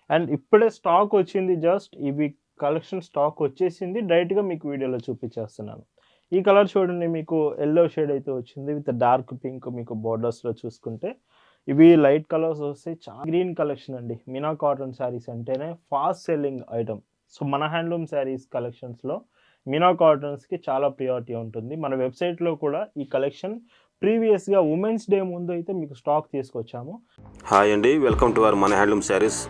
And ఇప్పుడే stock వచ్చింది. Just ఇవి కలెక్షన్ స్టాక్ వచ్చేసింది. డైరెక్ట్‌గా మీకు వీడియోలో చూపించేస్తున్నాను. ఈ కలర్ చూడండి, మీకు యెల్లో షేడ్ అయితే వచ్చింది విత్ డార్క్ పింక్ మీకు బోర్డర్స్‌లో చూసుకుంటే. ఇవి లైట్ కలర్స్ వస్తాయి. గ్రీన్ కలెక్షన్ అండి. మీనా కాటన్ శారీస్ అంటేనే ఫాస్ట్ సెల్లింగ్ ఐటెమ్. సో, మన హ్యాండ్లూమ్ శారీస్ కలెక్షన్స్‌లో మీనా కాటన్స్‌కి చాలా ప్రియారిటీ ఉంటుంది. మన వెబ్‌సైట్‌లో కూడా ఈ కలెక్షన్ ప్రీవియస్‌గా ఉమెన్స్ డే ముందు అయితే మీకు స్టాక్ తీసుకొచ్చాము. హాయ్ అండి, వెల్కమ్ టు అవర్ మన హ్యాండ్లూమ్ శారీస్.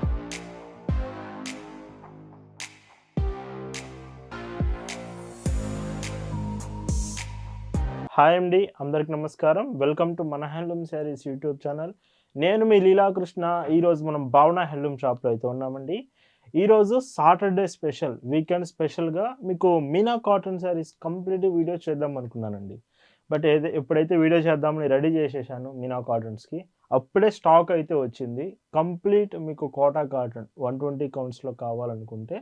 హాయ్ అండి, అందరికి నమస్కారం. వెల్కమ్ టు మన హ్యాండ్లూమ్ శారీస్ యూట్యూబ్ ఛానల్. నేను మీ లీలాకృష్ణ. ఈరోజు మనం భావన హ్యాండ్లూమ్ షాప్లో అయితే ఉన్నామండి. ఈరోజు సాటర్డే స్పెషల్, వీకెండ్ స్పెషల్గా మీకు Meena cotton saris complete video చేద్దాం అనుకున్నానండి. బట్ ఎప్పుడైతే వీడియో చేద్దామని రెడీ చేసేసాను మీనా కాటన్స్కి, అప్పుడే స్టాక్ అయితే వచ్చింది. కంప్లీట్ మీకు కోటా కాటన్ 120 కౌంట్స్లో కావాలనుకుంటే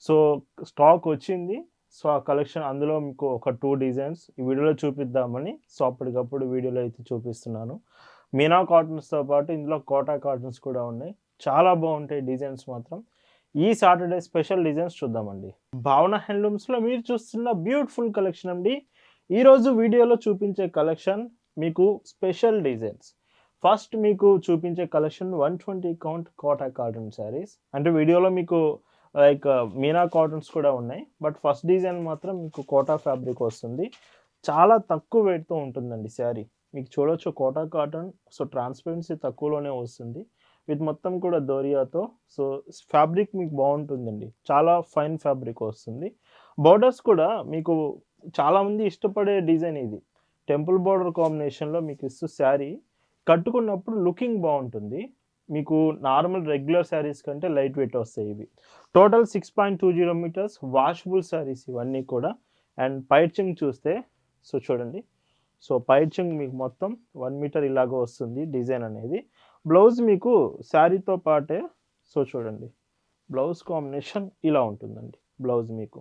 సో స్టాక్ వచ్చింది. సో, ఆ కలెక్షన్ అందులో మీకు ఒక 2 డిజైన్స్ ఈ వీడియోలో చూపిద్దామని సో అప్పటికప్పుడు వీడియోలో అయితే చూపిస్తున్నాను. మీనా కాటన్స్‌తో పాటు ఇందులో కోటా కాటన్స్ కూడా ఉన్నాయి. చాలా బాగుంటాయి డిజైన్స్ మాత్రం. ఈ సాటర్డే స్పెషల్ డిజైన్స్ చూద్దామండి. భావన హ్యాండ్లూమ్స్‌లో మీరు చూస్తున్న బ్యూటిఫుల్ కలెక్షన్ అండి. ఈరోజు వీడియోలో చూపించే కలెక్షన్ మీకు స్పెషల్ డిజైన్స్. ఫస్ట్ మీకు చూపించే collection 120 count Kota cotton saris. అంటే వీడియోలో మీకు లైక్ మీనా కాటన్స్ కూడా ఉన్నాయి. బట్ ఫస్ట్ డిజైన్ మాత్రం మీకు కోటా ఫ్యాబ్రిక్ వస్తుంది. చాలా తక్కువ వెయిట్‌తో ఉంటుందండి శారీ. మీకు చూడొచ్చు కోటా కాటన్. సో, ట్రాన్స్పరెన్సీ తక్కువలోనే వస్తుంది. విత్ మొత్తం కూడా దోరియాతో. సో, ఫ్యాబ్రిక్ మీకు బాగుంటుందండి. చాలా ఫైన్ ఫ్యాబ్రిక్ వస్తుంది. బోర్డర్స్ కూడా మీకు చాలామంది ఇష్టపడే డిజైన్ ఇది. టెంపుల్ బోర్డర్ కాంబినేషన్‌లో మీకు ఇస్తూ శారీ కట్టుకున్నప్పుడు లుకింగ్ బాగుంటుంది. మీకు నార్మల్ రెగ్యులర్ శారీస్ కంటే లైట్ వెయిట్ వస్తాయి ఇవి. టోటల్ 6.20 మీటర్స్ వాషబుల్ శారీస్ ఇవన్నీ కూడా. అండ్ పైచింగ్ చూస్తే సో చూడండి. సో, పైచింగ్ మీకు మొత్తం 1 మీటర్ ఇలాగ వస్తుంది డిజైన్ అనేది. బ్లౌజ్ మీకు శారీతో పాటే సో చూడండి. బ్లౌజ్ కాంబినేషన్ ఇలా ఉంటుందండి బ్లౌజ్ మీకు.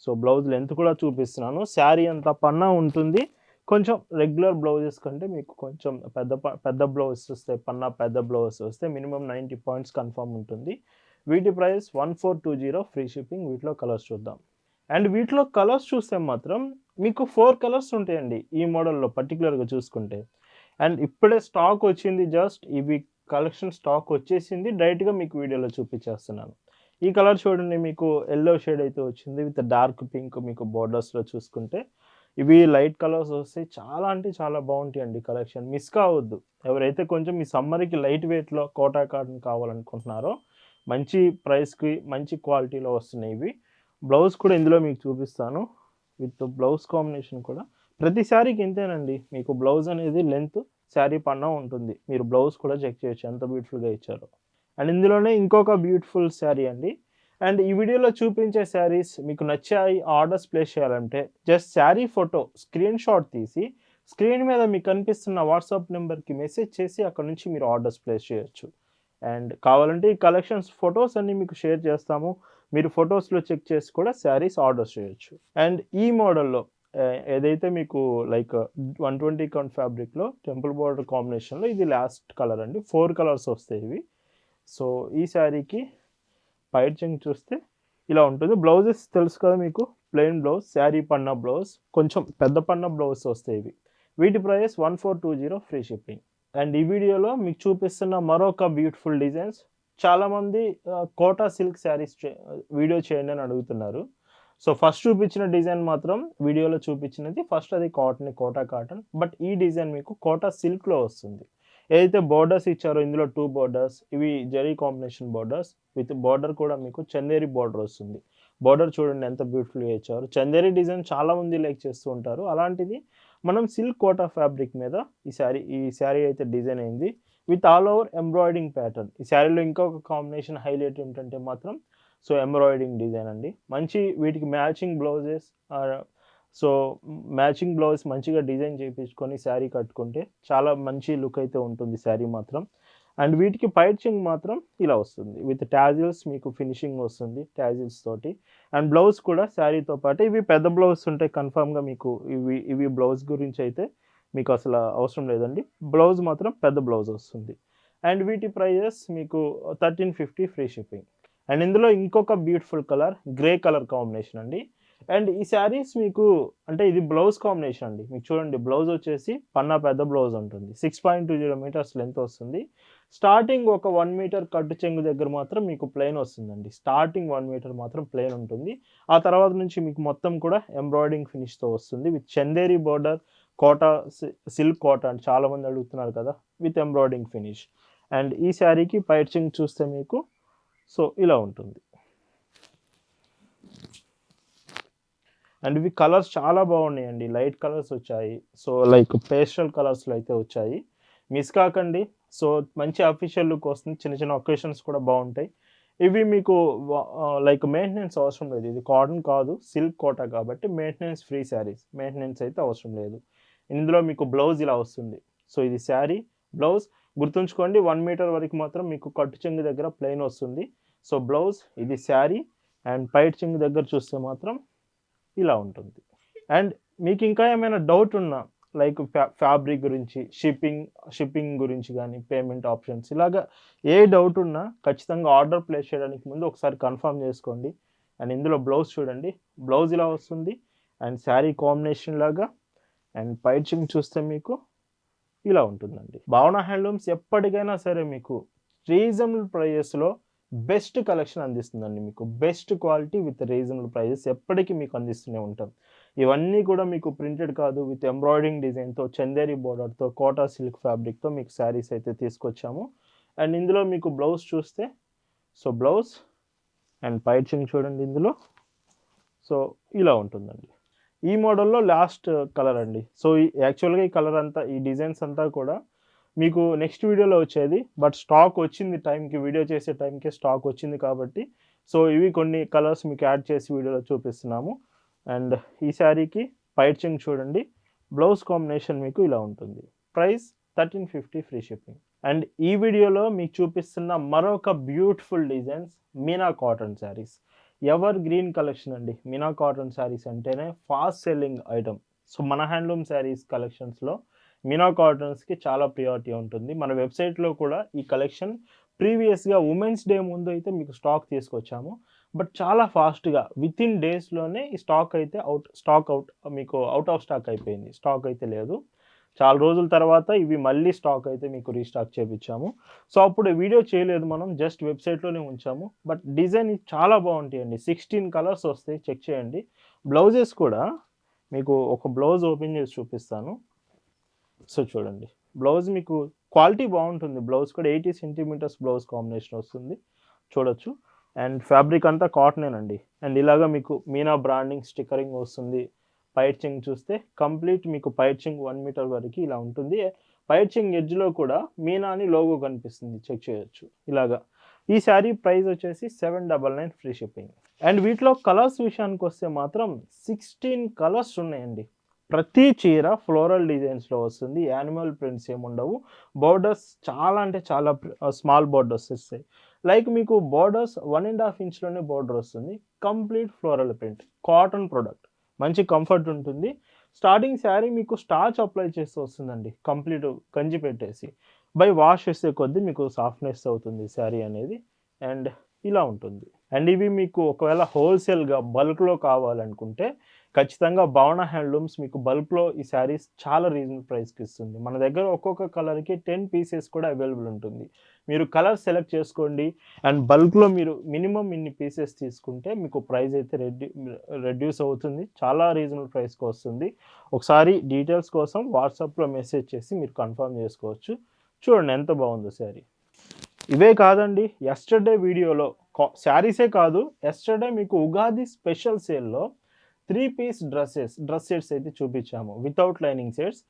సో, బ్లౌజ్ లెంత్ కూడా చూపిస్తున్నాను. శారీ అంతా పన్నా ఉంటుంది. కొంచెం రెగ్యులర్ బ్లౌజెస్ కంటే మీకు కొంచెం పెద్ద బ్లౌజ్ వస్తే పన్నా పెద్ద బ్లౌజ్ వస్తే మినిమం 90 పాయింట్స్ కన్ఫర్మ్ ఉంటుంది. వీటి ప్రైస్ 1420 ఫ్రీ షిప్పింగ్. వీటిలో కలర్స్ చూద్దాం. అండ్ వీటిలో కలర్స్ చూస్తే మాత్రం మీకు 4 కలర్స్ ఉంటాయండి ఈ మోడల్లో పర్టికులర్గా చూసుకుంటే. అండ్ ఇప్పుడే స్టాక్ వచ్చింది. జస్ట్ ఇవి కలెక్షన్ స్టాక్ వచ్చేసింది. డైరెక్ట్గా మీకు వీడియోలో చూపించేస్తున్నాను. ఈ కలర్ చూడండి, మీకు యెల్లో షేడ్ అయితే వచ్చింది విత్ డార్క్ పింక్ మీకు బోర్డర్స్లో చూసుకుంటే. ఇవి లైట్ కలర్స్ వస్తాయి. చాలా అంటే చాలా బాగుంటాయండి కలెక్షన్. మిస్ కావద్దు. ఎవరైతే కొంచెం ఈ సమ్మర్కి లైట్ వెయిట్‌లో కోటా కాటన్ కావాలనుకుంటున్నారో మంచి ప్రైస్‌కి మంచి క్వాలిటీలో వస్తున్నాయి ఇవి. బ్లౌజ్ కూడా ఇందులో మీకు చూపిస్తాను. విత్ బ్లౌజ్ కాంబినేషన్ కూడా ప్రతి శారీకి ఇంతేనండి. మీకు బ్లౌజ్ అనేది లెంత్ శారీ పన్నా ఉంటుంది. మీరు బ్లౌజ్ కూడా చెక్ చేయొచ్చు ఎంత బ్యూటిఫుల్‌గా ఇచ్చారో. అండ్ ఇందులోనే ఇంకొక బ్యూటిఫుల్ శారీ అండి. అండ్ ఈ వీడియోలో చూపించే శారీస్ మీకు నచ్చాయి, ఆర్డర్స్ ప్లేస్ చేయాలంటే just sari photo screen shot తీసి స్క్రీన్ మీద మీకు కనిపిస్తున్న వాట్సాప్ నెంబర్కి మెసేజ్ చేసి అక్కడ నుంచి మీరు ఆర్డర్స్ ప్లేస్ చేయొచ్చు. అండ్ కావాలంటే ఈ కలెక్షన్స్ ఫొటోస్ అన్నీ మీకు షేర్ చేస్తాము. మీరు ఫొటోస్‌లో చెక్ చేసి కూడా శారీస్ ఆర్డర్ చేయొచ్చు. అండ్ ఈ మోడల్‌లో ఏదైతే మీకు లైక్ 120 కౌంట్ ఫ్యాబ్రిక్‌లో టెంపుల్ బోర్డర్ కాంబినేషన్‌లో ఇది లాస్ట్ కలర్ అండి. 4 కలర్స్ వస్తాయి ఇవి. సో, ఈ శారీకి పైచింగ్ చూస్తే ఇలా ఉంటుంది. బ్లౌజెస్ తెలుసు కదా మీకు, ప్లెయిన్ బ్లౌజ్, శారీ పన్నా బ్లౌజ్, కొంచెం పెద్ద పన్నా బ్లౌజ్ వస్తాయి ఇవి. వీటి ప్రైస్ 1420 ఫ్రీ షిప్పింగ్. అండ్ ఈ వీడియోలో మీకు చూపిస్తున్న మరొక బ్యూటిఫుల్ డిజైన్స్. చాలామంది కోటా సిల్క్ శారీస్ వీడియో చేయండి అని అడుగుతున్నారు. సో, ఫస్ట్ చూపించిన డిజైన్ మాత్రం వీడియోలో చూపించినది ఫస్ట్ అది కోటా కాటన్. బట్ ఈ డిజైన్ మీకు కోటా సిల్క్‌లో వస్తుంది. ఏదైతే బోర్డర్స్ ఇచ్చారో ఇందులో 2 బోర్డర్స్ ఇవి zari combination borders with border కూడా మీకు చందేరి బోర్డర్ వస్తుంది. బోర్డర్ చూడండి ఎంత బ్యూటిఫుల్‌గా ఇచ్చారు. చందేరి డిజైన్ చాలామంది లైక్ చేస్తూ ఉంటారు. అలాంటిది మనం సిల్క్ కోటా ఫ్యాబ్రిక్ మీద ఈ శారీ అయితే డిజైన్ అయింది with all over embroidering pattern. ఈ శారీలో ఇంకొక కాంబినేషన్ హైలైట్ ఏంటంటే మాత్రం సో ఎంబ్రాయిడింగ్ డిజైన్ అండి. మంచి వీటికి matching blouses so matching blouse మంచిగా డిజైన్ చేయించుకొని శారీ కట్టుకుంటే చాలా మంచి లుక్ అయితే ఉంటుంది శారీ మాత్రం. అండ్ వీటికి పైచింగ్ మాత్రం ఇలా వస్తుంది విత్ టాజిల్స్ మీకు ఫినిషింగ్ వస్తుంది టాజిల్స్ తోటి. అండ్ బ్లౌజ్ కూడా శారీతో పాటు ఇవి పెద్ద బ్లౌజ్ ఉంటాయి కన్ఫామ్గా మీకు. ఇవి బ్లౌజ్ గురించి అయితే మీకు అసలు అవసరం లేదండి. బ్లౌజ్ మాత్రం పెద్ద బ్లౌజ్ వస్తుంది. అండ్ వీటి ప్రైజెస్ మీకు 1350 ఫ్రీ షిప్పింగ్. అండ్ ఇందులో ఇంకొక beautiful colour grey colour combination అండి. అండ్ ఈ శారీస్ మీకు అంటే ఇది బ్లౌజ్ కాంబినేషన్ అండి. మీకు చూడండి బ్లౌజ్ వచ్చేసి పన్నా పెద్ద బ్లౌజ్ ఉంటుంది. 6.20 మీటర్స్ లెంత్ వస్తుంది. స్టార్టింగ్ ఒక 1 మీటర్ కట్టు చెంగు దగ్గర మాత్రం మీకు ప్లెయిన్ వస్తుందండి. స్టార్టింగ్ 1 మీటర్ మాత్రం ప్లెయిన్ ఉంటుంది. ఆ తర్వాత నుంచి మీకు మొత్తం కూడా ఎంబ్రాయిడింగ్ ఫినిష్తో వస్తుంది with Chanderi border Kota silk Kota అని చాలామంది అడుగుతున్నారు కదా, విత్ ఎంబ్రాయిడింగ్ ఫినిష్. అండ్ ఈ శారీకి పైచింగ్ చూస్తే మీకు సో ఇలా ఉంటుంది. అండ్ ఇవి కలర్స్ చాలా బాగున్నాయండి, లైట్ కలర్స్ వచ్చాయి. సో లైక్ పేస్టల్ కలర్స్లో అయితే వచ్చాయి, మిస్ కాకండి. సో మంచి అఫీషియల్ లుక్ వస్తుంది, చిన్న చిన్న ఒకేషన్స్ కూడా బాగుంటాయి. ఇవి మీకు లైక్ మెయింటెనెన్స్ అవసరం లేదు, ఇది కాటన్ కాదు సిల్క్ కోటా కాబట్టి మెయింటెనెన్స్ ఫ్రీ శారీస్, మెయింటెనెన్స్ అయితే అవసరం లేదు. ఇందులో మీకు బ్లౌజ్ ఇలా వస్తుంది. సో ఇది శారీ బ్లౌజ్ గుర్తుంచుకోండి, 1 మీటర్ వరకు మాత్రం మీకు కట్టు చెంగు దగ్గర ప్లెయిన్ వస్తుంది. సో బ్లౌజ్ ఇది శారీ. అండ్ పైట్ చెంగు దగ్గర చూస్తే మాత్రం ఇలా ఉంటుంది. అండ్ మీకు ఇంకా ఏమైనా డౌట్ ఉన్నా లైక్ ఫ్యాబ్రిక్ గురించి, షిప్పింగ్ గురించి కానీ, పేమెంట్ ఆప్షన్స్ ఇలాగా ఏ డౌట్ ఉన్నా ఖచ్చితంగా ఆర్డర్ ప్లేస్ చేయడానికి ముందు ఒకసారి కన్ఫర్మ్ చేసుకోండి. అండ్ ఇందులో బ్లౌజ్ చూడండి, బ్లౌజ్ ఇలా వస్తుంది అండ్ శారీ కాంబినేషన్ లాగా. అండ్ పైచింగ్ చూస్తే మీకు ఇలా ఉంటుందండి. భావన హ్యాండ్లూమ్స్ ఎప్పటికైనా సరే మీకు రీజనబుల్ ప్రైజెస్లో బెస్ట్ కలెక్షన్ అందిస్తుందండి. మీకు best quality with reasonable prices ఎప్పటికీ మీకు అందిస్తూనే ఉంటాం. ఇవన్నీ కూడా మీకు ప్రింటెడ్ కాదు, విత్ ఎంబ్రాయిడింగ్ డిజైన్తో, చందేరి బోర్డర్తో, కోటా సిల్క్ ఫ్యాబ్రిక్తో మీకు శారీస్ అయితే తీసుకొచ్చాము. అండ్ ఇందులో మీకు బ్లౌజ్ చూస్తే సో బ్లౌజ్ అండ్ పైచింగ్ చూడండి ఇందులో సో ఇలా ఉంటుందండి. ఈ మోడల్లో లాస్ట్ కలర్ అండి. సో యాక్చువల్గా ఈ కలర్ అంతా, ఈ డిజైన్స్ అంతా కూడా మీకు నెక్స్ట్ వీడియోలో వచ్చేది, బట్ స్టాక్ వచ్చింది టైంకి, వీడియో చేసే టైంకి స్టాక్ వచ్చింది కాబట్టి సో ఇవి కొన్ని కలర్స్ మీకు యాడ్ చేసి వీడియోలో చూపిస్తున్నాము. అండ్ ఈ శారీకి పైచింగ్ చూడండి, బ్లౌజ్ కాంబినేషన్ మీకు ఇలా ఉంటుంది. Price 1350 free shipping. అండ్ ఈ వీడియోలో మీకు చూపిస్తున్న మరొక beautiful designs Meena cotton saris. Ever green collection అండి. మీనా కాటన్ శారీస్ అంటేనే ఫాస్ట్ సెల్లింగ్ ఐటమ్. సో మన హ్యాండ్లూమ్ శారీస్ కలెక్షన్స్లో మీనా కాటన్స్కి చాలా ప్రియారిటీ ఉంటుంది. మన వెబ్సైట్లో కూడా ఈ కలెక్షన్ ప్రీవియస్గా ఉమెన్స్ డే ముందు అయితే మీకు స్టాక్ తీసుకొచ్చాము, బట్ చాలా ఫాస్ట్గా విత్ ఇన్ డేస్లోనే ఈ స్టాక్ అయితే మీకు అవుట్ ఆఫ్ స్టాక్ అయిపోయింది. స్టాక్ అయితే లేదు. చాలా రోజుల తర్వాత ఇవి మళ్ళీ స్టాక్ అయితే మీకు రీస్టాక్ చేయించాము. సో అప్పుడు వీడియో చేయలేదు, మనం జస్ట్ వెబ్సైట్లోనే ఉంచాము. బట్ డిజైన్ చాలా బాగుంటాయండి. 16 కలర్స్ వస్తాయి, చెక్ చేయండి. బ్లౌజెస్ కూడా మీకు ఒక బ్లౌజ్ ఓపెన్ చేసి చూపిస్తాను. సో చూడండి బ్లౌజ్ మీకు క్వాలిటీ బాగుంటుంది. బ్లౌజ్ కూడా 80 సెంటీమీటర్స్ బ్లౌజ్ కాంబినేషన్ వస్తుంది, చూడొచ్చు. అండ్ ఫ్యాబ్రిక్ అంతా కాటనేనండి. అండ్ ఇలాగా మీకు మీనా బ్రాండింగ్ స్టిక్కరింగ్ వస్తుంది. పైచింగ్ చూస్తే కంప్లీట్ మీకు పైచింగ్ 1 మీటర్ వరకు ఇలా ఉంటుంది. పైచింగ్ ఎడ్జ్లో కూడా మీనా అని లోగో కనిపిస్తుంది, చెక్ చేయొచ్చు. ఇలాగా ఈ శారీ ప్రైస్ వచ్చేసి 799 ఫ్రీ షిప్పింగ్. అండ్ వీటిలో కలర్స్ విషయానికి వస్తే మాత్రం 16 కలర్స్ ఉన్నాయండి. ప్రతి చీర ఫ్లోరల్ డిజైన్స్లో వస్తుంది, యానిమల్ ప్రింట్స్ ఏముండవు. బోర్డర్స్ చాలా అంటే చాలా స్మాల్ బోర్డర్స్ వస్తాయి. లైక్ మీకు బోర్డర్స్ 1.5 ఇంచ్లోనే బోర్డర్ వస్తుంది. Complete floral print, cotton product, మంచి కంఫర్ట్ ఉంటుంది. స్టార్టింగ్ శారీ మీకు స్టార్చ్ అప్లై చేస్తూ వస్తుందండి, కంప్లీట్ కంచి పెట్టేసి. బై వాష్ చేసే కొద్దీ మీకు సాఫ్ట్నెస్ అవుతుంది శారీ అనేది. అండ్ ఇలా ఉంటుంది. అండ్ ఇవి మీకు ఒకవేళ హోల్సేల్గా బల్క్లో కావాలనుకుంటే ఖచ్చితంగా భావన హ్యాండ్లూమ్స్ మీకు బల్క్లో ఈ శారీస్ చాలా రీజనబుల్ ప్రైస్కి ఇస్తుంది. మన దగ్గర ఒక్కొక్క కలర్కి 10 పీసెస్ కూడా అవైలబుల్ ఉంటుంది. మీరు కలర్ సెలెక్ట్ చేసుకోండి. అండ్ బల్క్లో మీరు మినిమం ఇన్ని పీసెస్ తీసుకుంటే మీకు ప్రైస్ అయితే రెడ్యూస్ అవుతుంది, చాలా రీజనబుల్ ప్రైస్కి వస్తుంది. ఒకసారి డీటెయిల్స్ కోసం వాట్సాప్లో మెసేజ్ చేసి మీరు కన్ఫర్మ్ చేసుకోవచ్చు. చూడండి ఎంత బాగుందో శారీ. ఇవే కాదండి, ఎస్టర్డే వీడియోలో శారీసే కాదు, ఎస్టర్డే మీకు ఉగాది స్పెషల్ సేల్లో 3 పీస్ డ్రెస్ సెట్స్ అయితే చూపించాము, వితౌట్ లైనింగ్ సెట్స్.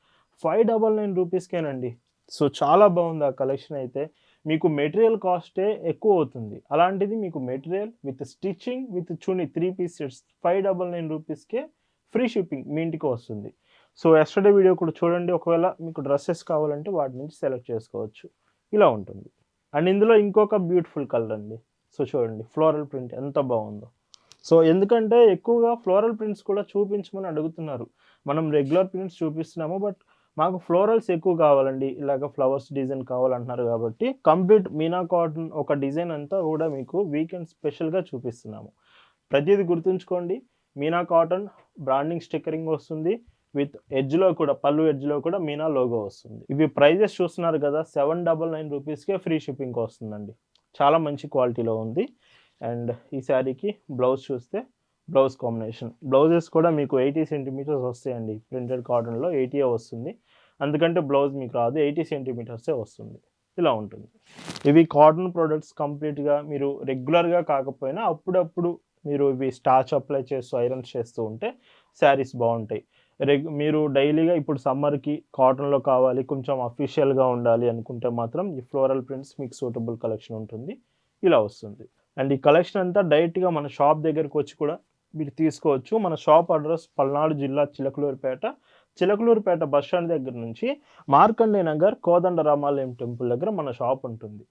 599 రూపీస్కేనండి. సో చాలా బాగుంది ఆ కలెక్షన్ అయితే. మీకు మెటీరియల్ కాస్టే ఎక్కువ అవుతుంది, అలాంటిది మీకు material with stitching with chunni 3 piece sets 599 రూపీస్కే ఫ్రీ షిప్పింగ్ మీ ఇంటికి వస్తుంది. సో ఎస్టర్డే వీడియో కూడా చూడండి, ఒకవేళ మీకు డ్రెస్సెస్ కావాలంటే వాటి నుంచి సెలెక్ట్ చేసుకోవచ్చు. ఇలా ఉంటుంది. అండ్ ఇందులో ఇంకొక బ్యూటిఫుల్ కలర్ అండి. సో చూడండి ఫ్లోరల్ ప్రింట్ ఎంత బాగుందో. సో ఎందుకంటే ఎక్కువగా ఫ్లోరల్ ప్రింట్స్ కూడా చూపించమని అడుగుతున్నారు. మనం రెగ్యులర్ ప్రింట్స్ చూపిస్తున్నాము, బట్ మాకు ఫ్లోరల్స్ ఎక్కువ కావాలండి, ఇలాగ ఫ్లవర్స్ డిజైన్ కావాలంటున్నారు కాబట్టి కంప్లీట్ మీనా కాటన్ ఒక డిజైన్ అంతా కూడా మీకు వీకెండ్ స్పెషల్గా చూపిస్తున్నాము. ప్రతిదీ గుర్తుంచుకోండి, మీనా కాటన్ బ్రాండింగ్ స్టిక్కరింగ్ వస్తుంది, విత్ ఎడ్జ్లో కూడా పళ్ళు ఎడ్జ్లో కూడా మీనా లోగో వస్తుంది. ఇవి ప్రైజెస్ చూస్తున్నారు కదా, 799 రూపీస్కే ఫ్రీ షిప్పింగ్ వస్తుందండి. చాలా మంచి క్వాలిటీలో ఉంది. అండ్ ఈ శారీకి బ్లౌజ్ చూస్తే బ్లౌజ్ కాంబినేషన్, బ్లౌజెస్ కూడా మీకు 80 సెంటీమీటర్స్ వస్తాయండి. ప్రింటెడ్ కాటన్లో 80 వస్తుంది, అందుకంటే బ్లౌజ్ మీకు రాదు, 80 సెంటీమీటర్సే వస్తుంది. ఇలా ఉంటుంది. ఇవి కాటన్ ప్రొడక్ట్స్ కంప్లీట్గా మీరు రెగ్యులర్గా కాకపోయినా అప్పుడప్పుడు మీరు ఇవి స్టార్చ్ అప్లై చేస్తూ ఐరన్ చేస్తూ ఉంటే శారీస్ బాగుంటాయి. మీరు డైలీగా ఇప్పుడు సమ్మర్కి కాటన్లో కావాలి, కొంచెం అఫీషియల్గా ఉండాలి అనుకుంటే మాత్రం ఈ ఫ్లోరల్ ప్రింట్స్ మీకు సూటబుల్ కలెక్షన్ ఉంటుంది. ఇలా వస్తుంది. అండ్ ఈ కలెక్షన్ అంతా డైరెక్ట్గా మన షాప్ దగ్గరకు వచ్చి కూడా మీరు తీసుకోవచ్చు. మన షాప్ అడ్రస్ పల్నాడు జిల్లా చిలకలూరుపేట బస్ స్టాండ్ దగ్గర నుంచి మార్కండే నగర్ కోదండరామాలయం టెంపుల్ దగ్గర మన షాప్ ఉంటుంది.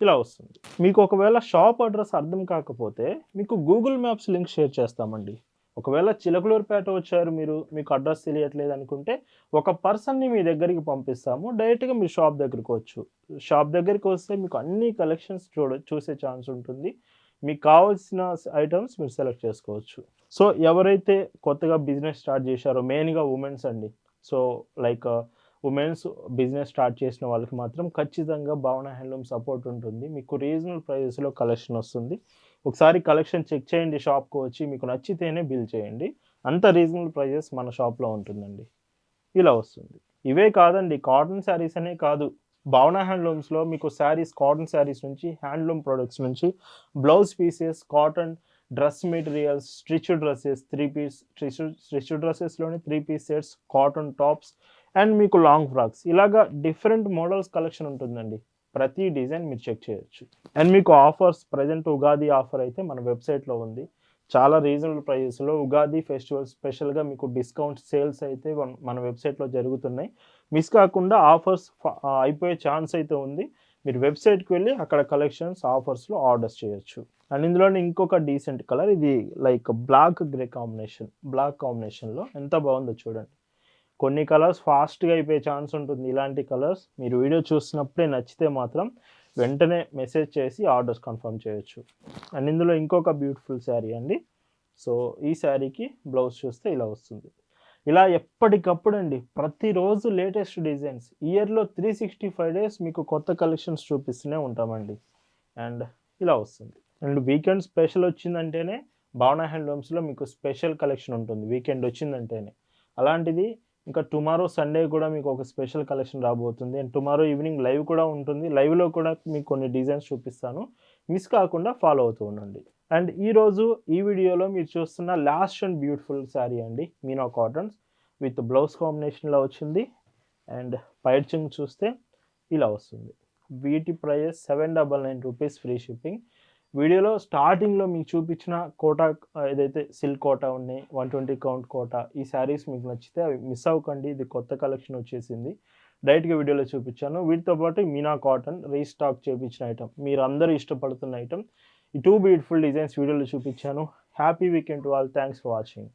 ఇలా వస్తుంది. మీకు ఒకవేళ షాప్ అడ్రస్ అర్థం కాకపోతే మీకు గూగుల్ మ్యాప్స్ లింక్ షేర్ చేస్తామండి. ఒకవేళ చిలకలూరుపేట వచ్చారు మీరు, మీకు అడ్రస్ తెలియట్లేదు అనుకుంటే ఒక పర్సన్ని మీ దగ్గరికి పంపిస్తాము, డైరెక్ట్గా మీ షాప్ దగ్గరికి వచ్చు. షాప్ దగ్గరికి వస్తే మీకు అన్ని కలెక్షన్స్ చూసే ఛాన్స్ ఉంటుంది. మీకు కావాల్సిన ఐటమ్స్ మీరు సెలెక్ట్ చేసుకోవచ్చు. సో ఎవరైతే కొత్తగా బిజినెస్ స్టార్ట్ చేశారో, మెయిన్గా ఉమెన్స్ అండి, so like women's business start చేసిన వాళ్ళకి మాత్రం ఖచ్చితంగా భావన హ్యాండ్లూమ్ సపోర్ట్ ఉంటుంది. మీకు రీజనల్ ప్రైజెస్లో కలెక్షన్ వస్తుంది. ఒకసారి కలెక్షన్ చెక్ చేయండి, షాప్కి వచ్చి మీకు నచ్చితేనే బిల్ చేయండి. అంత రీజనల్ ప్రైజెస్ మన షాప్లో ఉంటుందండి. ఇలా వస్తుంది. ఇవే కాదండి, కాటన్ శారీస్ అనే కాదు, భావన హ్యాండ్లూమ్స్లో మీకు శారీస్, కాటన్ శారీస్ నుంచి హ్యాండ్లూమ్ ప్రొడక్ట్స్ నుంచి blouse pieces, cotton dress materials, stitched dresses, 3 piece stitched డ్రెస్సెస్లోని 3 piece sets, cotton tops and మీకు లాంగ్ ఫ్రాక్స్, ఇలాగా డిఫరెంట్ మోడల్స్ కలెక్షన్ ఉంటుందండి. ప్రతి డిజైన్ మీరు చెక్ చేయొచ్చు. అండ్ మీకు ఆఫర్స్, ప్రజెంట్ ఉగాది ఆఫర్ అయితే మన వెబ్సైట్లో ఉంది. చాలా రీజనబుల్ ప్రైజెస్లో ఉగాది ఫెస్టివల్ స్పెషల్గా మీకు డిస్కౌంట్ సేల్స్ అయితే మన వెబ్సైట్లో జరుగుతున్నాయి. మిస్ కాకుండా ఆఫర్స్ అయిపోయే ఛాన్స్ అయితే ఉంది. మీరు వెబ్సైట్కి వెళ్ళి అక్కడ కలెక్షన్స్ ఆఫర్స్లో ఆర్డర్స్ చేయొచ్చు. అండ్ ఇందులోనే ఇంకొక డీసెంట్ కలర్, ఇది లైక్ బ్లాక్ గ్రే కాంబినేషన్లో ఎంత బాగుందో చూడండి. కొన్ని కలర్స్ ఫాస్ట్గా అయిపోయే ఛాన్స్ ఉంటుంది. ఇలాంటి కలర్స్ మీరు వీడియో చూసినప్పుడే నచ్చితే మాత్రం వెంటనే మెసేజ్ చేసి ఆర్డర్స్ కన్ఫర్మ్ చేయొచ్చు. అండ్ ఇందులో ఇంకొక బ్యూటిఫుల్ శారీ అండి. సో ఈ శారీకి బ్లౌజ్ చూస్తే ఇలా వస్తుంది. ఇలా ఎప్పటికప్పుడు అండి, ప్రతిరోజు లేటెస్ట్ డిజైన్స్, ఇయర్లో 365 డేస్ మీకు కొత్త కలెక్షన్స్ చూపిస్తూనే ఉంటామండి. అండ్ ఇలా వస్తుంది. అండ్ వీకెండ్ స్పెషల్ వచ్చిందంటేనే భావన హ్యాండ్లూమ్స్లో మీకు స్పెషల్ కలెక్షన్ ఉంటుంది వీకెండ్ వచ్చిందంటేనే. అలాంటిది ఇంకా టుమారో సండే కూడా మీకు ఒక స్పెషల్ కలెక్షన్ రాబోతుంది. అండ్ టుమారో ఈవినింగ్ లైవ్ కూడా ఉంటుంది. లైవ్లో కూడా మీకు కొన్ని డిజైన్స్ చూపిస్తాను, మిస్ కాకుండా ఫాలో అవుతూ ఉండండి. అండ్ ఈరోజు ఈ వీడియోలో మీరు చూస్తున్న లాస్ట్ అండ్ బ్యూటిఫుల్ శారీ అండి, మీనా కాటన్స్ విత్ బ్లౌజ్ కాంబినేషన్లో వచ్చింది. అండ్ పైచింగ్ చూస్తే ఇలా వస్తుంది. వీటి ప్రైస్ 799 రూపీస్ ఫ్రీ షిప్పింగ్. వీడియోలో స్టార్టింగ్లో మీకు చూపించిన కోటా, ఏదైతే సిల్క్ కోటా ఉన్నాయి, 120 కౌంట్ కోటా, ఈ శారీస్ మీకు నచ్చితే అవి మిస్ అవ్వకండి. ఇది కొత్త కలెక్షన్ వచ్చేసింది, డైరెక్ట్గా వీడియోలో చూపించాను. వీటితో పాటు మీనా కాటన్ రీస్టాక్ చేయించిన ఐటమ్, మీరు అందరూ ఇష్టపడుతున్న ఐటమ్, ఈ 2 బ్యూటిఫుల్ డిజైన్స్ వీడియోలో చూపించాను. Happy weekend to all. Thanks for watching.